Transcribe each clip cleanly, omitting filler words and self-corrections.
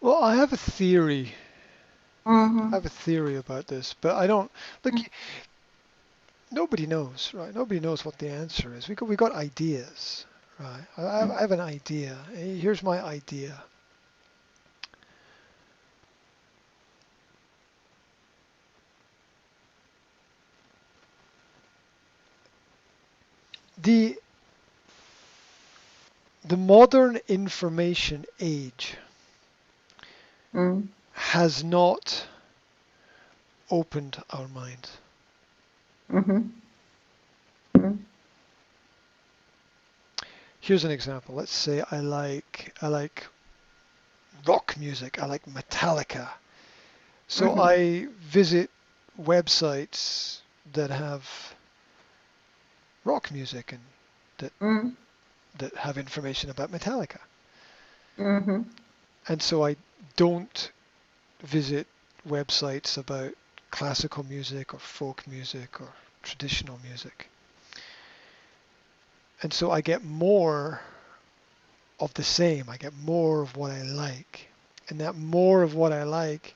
Well, I have a theory. I Mm-hmm. have a theory about this, but I don't look. Nobody knows, right? Nobody knows what the answer is. We got ideas, right? I have an idea. Here's my idea. The the modern information age Mm-hmm. has not opened our minds. Mm-hmm. Here's an example. Let's say I like rock music. I like Metallica. So Mm-hmm. I visit websites that have rock music and that Mm-hmm. that have information about Metallica. Mm-hmm. And so I don't visit websites about classical music or folk music or traditional music. And so I get more of the same. I get more of what I like. And that more of what I like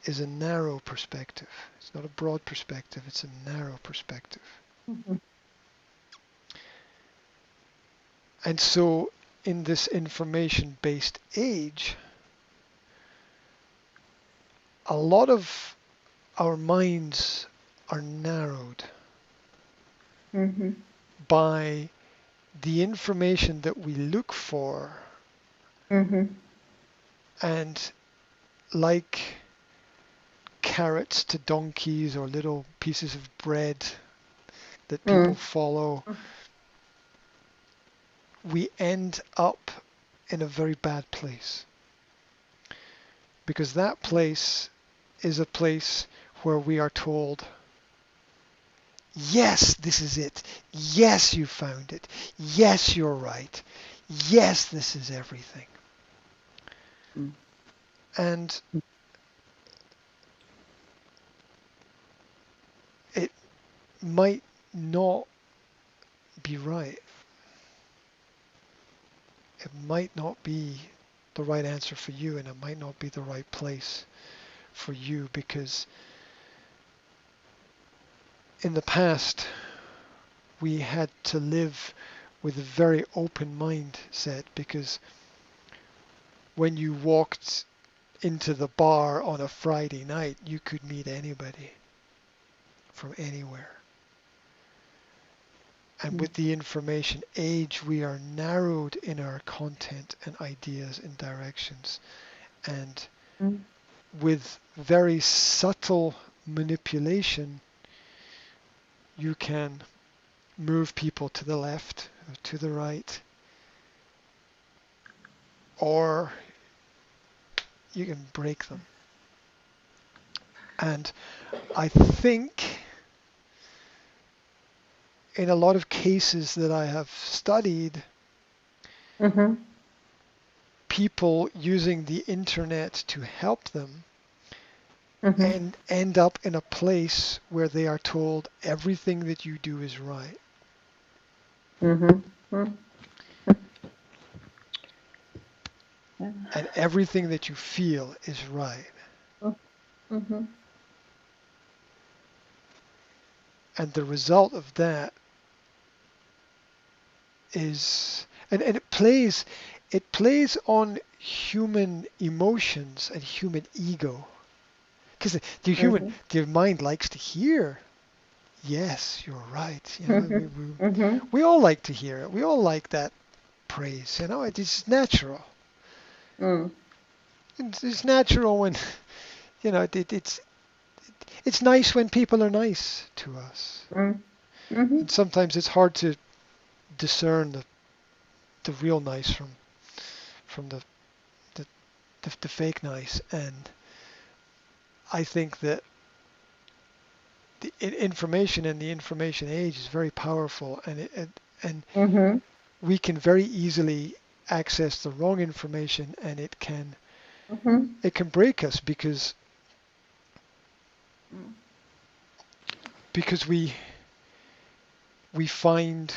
is a narrow perspective. It's not a broad perspective, it's a narrow perspective. Mm-hmm. And so in this information-based age, a lot of our minds are narrowed Mm-hmm. by the information that we look for, Mm-hmm. and like carrots to donkeys or little pieces of bread that people follow, we end up in a very bad place, because that place is a place where we are told, yes, this is it. Yes, you found it. Yes, you're right. Yes, this is everything. And it might not be right. It might not be the right answer for you, and it might not be the right place for you, because in the past we had to live with a very open mindset, because when you walked into the bar on a Friday night, you could meet anybody from anywhere. And with the information age, we are narrowed in our content and ideas and directions. And Mm-hmm. with very subtle manipulation, you can move people to the left or to the right, or you can break them. And I think in a lot of cases that I have studied, Mm-hmm. people using the internet to help them Mm-hmm. and end up in a place where they are told everything that you do is right Mm-hmm. and everything that you feel is right. Mm-hmm. And the result of that is, and it plays on human emotions and human ego, because Mm-hmm. the mind likes to hear, yes, you're right. Mm-hmm. Mm-hmm. We all like to hear it. We all like that praise. It's natural. It's natural when it's nice when people are nice to us. Mm-hmm. And sometimes it's hard to discern the real nice from the, the fake nice. And I think that the information in the information age is very powerful, and Mm-hmm. we can very easily access the wrong information, and Mm-hmm. it can break us, because we find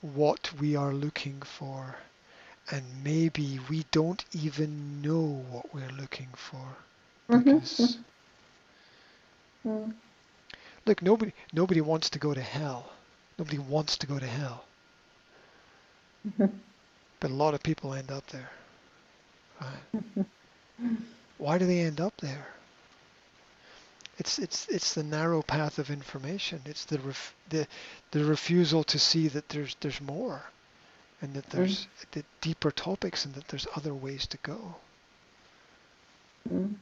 what we are looking for, and maybe we don't even know what we're looking for, Mhm. because Mhm. look, nobody wants to go to hell. Nobody wants to go to hell, Mhm. but a lot of people end up there. Right? Why do they end up there? It's the narrow path of information. It's the refusal to see that there's more, and that Mhm. there's the deeper topics, and that there's other ways to go. Mhm.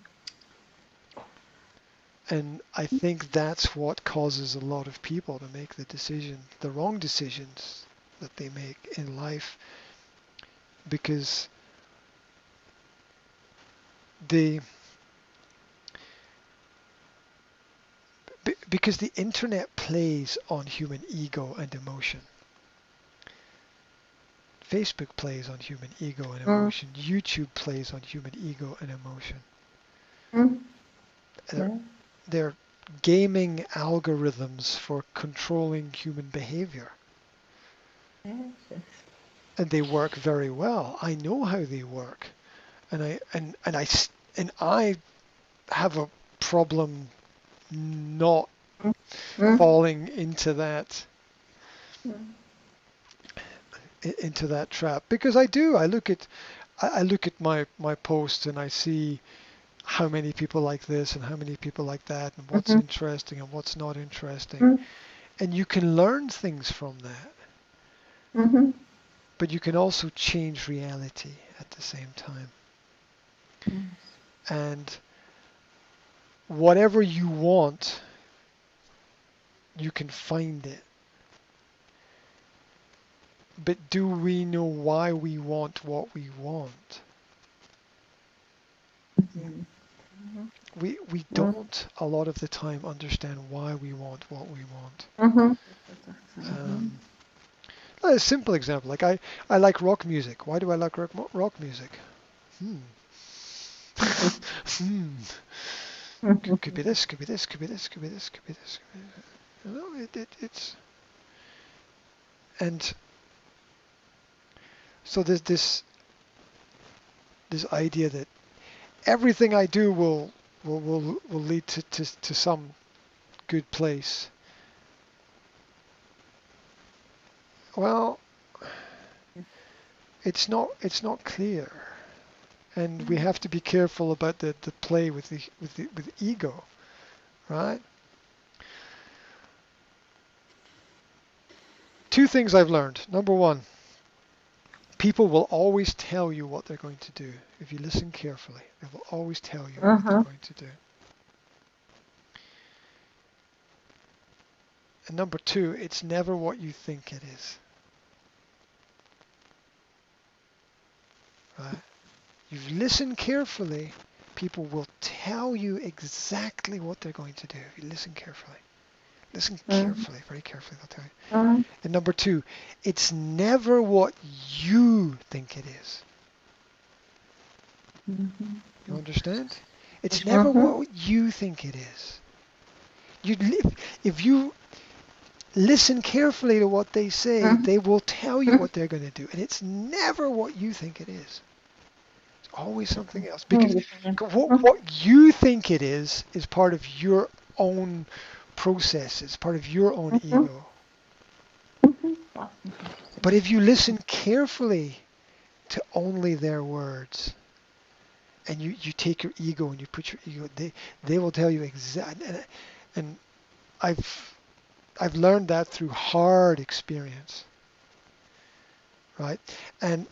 And I think that's what causes a lot of people to make the wrong decisions that they make in life, because the because the internet plays on human ego and emotion. Facebook plays on human ego and Mhm. emotion. YouTube plays on human ego and emotion. Mhm. They're, Yeah. they're gaming algorithms for controlling human behavior. Yes. Yes. And they work very well. I know how they work. And I have a problem not Mhm. falling into that trap, because I do. I look at my posts, and I see how many people like this and how many people like that, and what's Mhm. interesting and what's not interesting. Mhm. And you can learn things from that, Mhm. but you can also change reality at the same time. Yes. And whatever you want, you can find it. But do we know why we want what we want? Mhm. We Mhm. don't a lot of the time understand why we want what we want. Mhm. Mhm. Um, a simple example, like I like rock music. Why do I like rock music? Hmm. Hmm. Could be this, could be this, could be this, could be this, could be this. Could be this. You know, it's and so there's this idea that everything I do will lead to some good place. Well, it's not clear, and we have to be careful about the play with ego, right? Two things I've learned. Number one, people will always tell you what they're going to do. If you listen carefully, they will always tell you what they're Mhm. going to do. And number two, it's never what you think it is, right? You listen carefully, people will tell you exactly what they're going to do. If you listen carefully. Listen Mhm. carefully, very carefully, they'll tell you. Mhm. And number two, it's never what you think it is. Mhm. You understand? It's never Mhm. what you think it is. If you listen carefully to what they say, Mhm. they will tell you what they're going to do. And it's never what you think it is. It's always something else. Because what you think it is part of your own process. It's part of your own Mhm. ego. Mhm. That's But interesting. if you listen carefully to only their words, and you take your ego and you put your ego, they will tell you exactly. And I've I've learned that through hard experience, right? And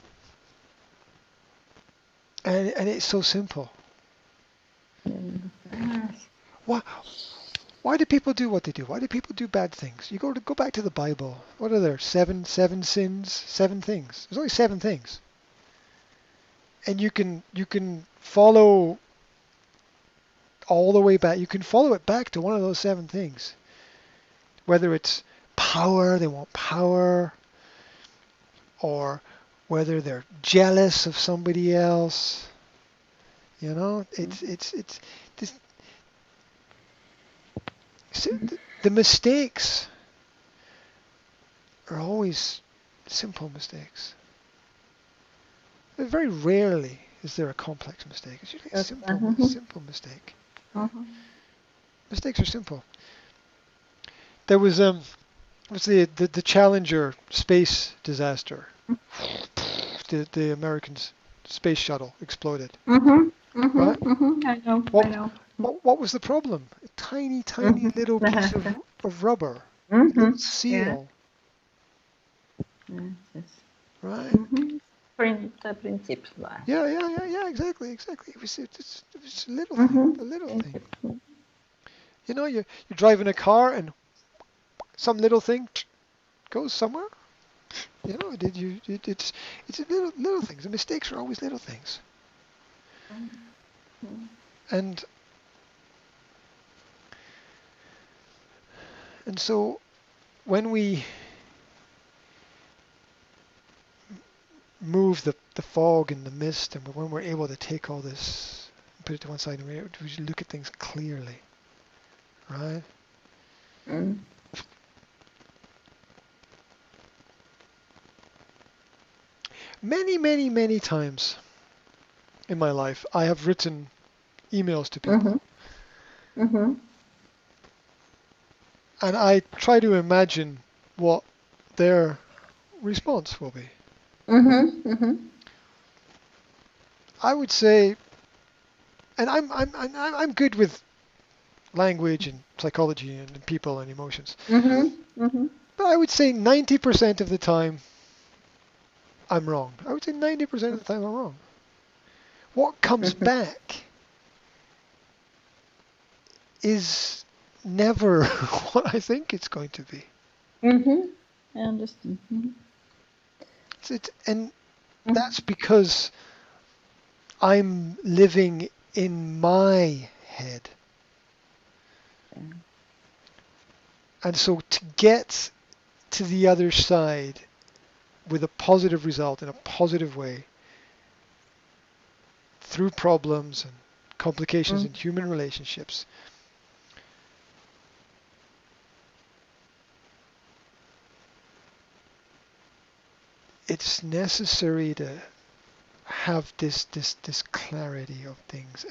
and it's so simple. Yes. Why why do people do what they do? Why do people do bad things? You go back to the Bible. What are there? Seven sins, seven things. There's only seven things, and you can follow all the way back. You can follow it back to one of those seven things. Whether it's power, they want power, or whether they're jealous of somebody else. You know, it's this, the mistakes are always simple mistakes. Very rarely is there a complex mistake. It's usually a Yes. simple mistake. Mm-hmm. Mistakes are simple. There was the Challenger space disaster. The American space shuttle exploded. Mm-hmm. Mm-hmm. Right? Mm-hmm. I know. I What know. what was the problem? A tiny Mm-hmm. little piece of rubber, a Mm-hmm. little Yeah. seal, Yes. Yes. right? Mm-hmm. Principlar. Yeah. Exactly. It was a little thing, Mm-hmm. a little thing. Principle. You know, you're driving a car and some little thing goes somewhere. You know, it's a little things. The mistakes are always little things. Mm-hmm. And so when we move the fog and the mist, and when we're able to take all this and put it to one side, and we look at things clearly, right? Mm-hmm. Many times in my life, I have written emails to people, Mm-hmm. Mm-hmm. and I try to imagine what their response will be. Mm-hmm. Mm-hmm. I would say, and I'm good with language and psychology and people and emotions, Mm-hmm. Mm-hmm. but I would say 90% of the time I'm wrong. I would say 90% of the time I'm wrong. What comes back is never what I think it's going to be. Mm-hmm. I understand. Mm-hmm. And that's because I'm living in my head. And so to get to the other side with a positive result in a positive way through problems and complications in human relationships, it's necessary to have this clarity of things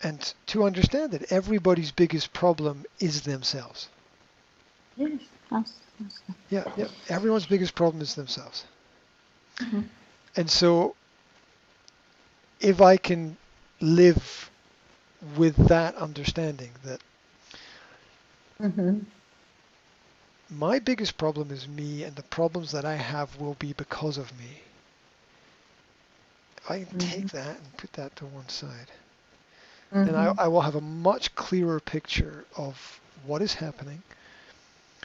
and to understand that everybody's biggest problem is themselves. Yes. Yes. Yeah. Everyone's biggest problem is themselves. Mm-hmm. And so if I can live with that understanding that Mm-hmm. my biggest problem is me and the problems that I have will be because of me, if I can take that and put that to one side, then Mm-hmm. I will have a much clearer picture of what is happening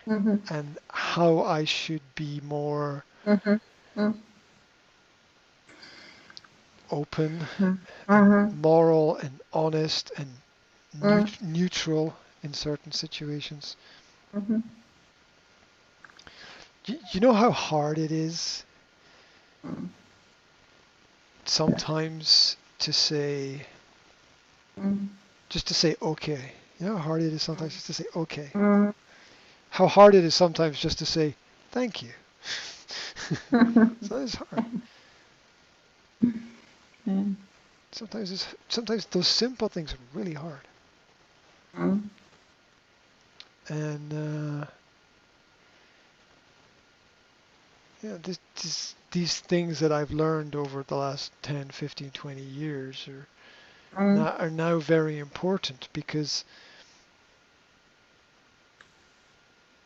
Mm-hmm. and how I should be more Mm-hmm. open and Mm-hmm. moral and honest and Mm-hmm. neutral in certain situations. Mm-hmm. You know how hard it is sometimes to say, just to say okay. You know how hard it is sometimes just to say okay. Mm-hmm. How hard it is sometimes just to say thank you. So it's hard. Yeah. Sometimes those simple things are really hard. Mm-hmm. And yeah, these things that I've learned over the last 10, 15, 20 years are now very important because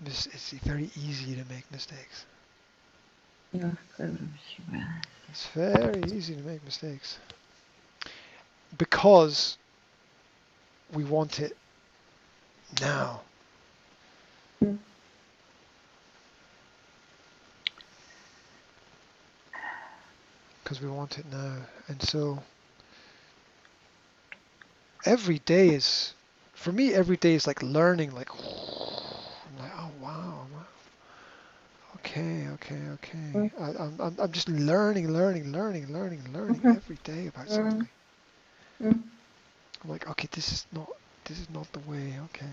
it's very easy to make mistakes. Yeah. It's very easy to make mistakes because we want it now. Because we want it now. And so every day is, for me, every day is like learning, like, I'm like, oh wow, okay. I'm just learning every day about something. I'm like, okay, this is not the way, okay.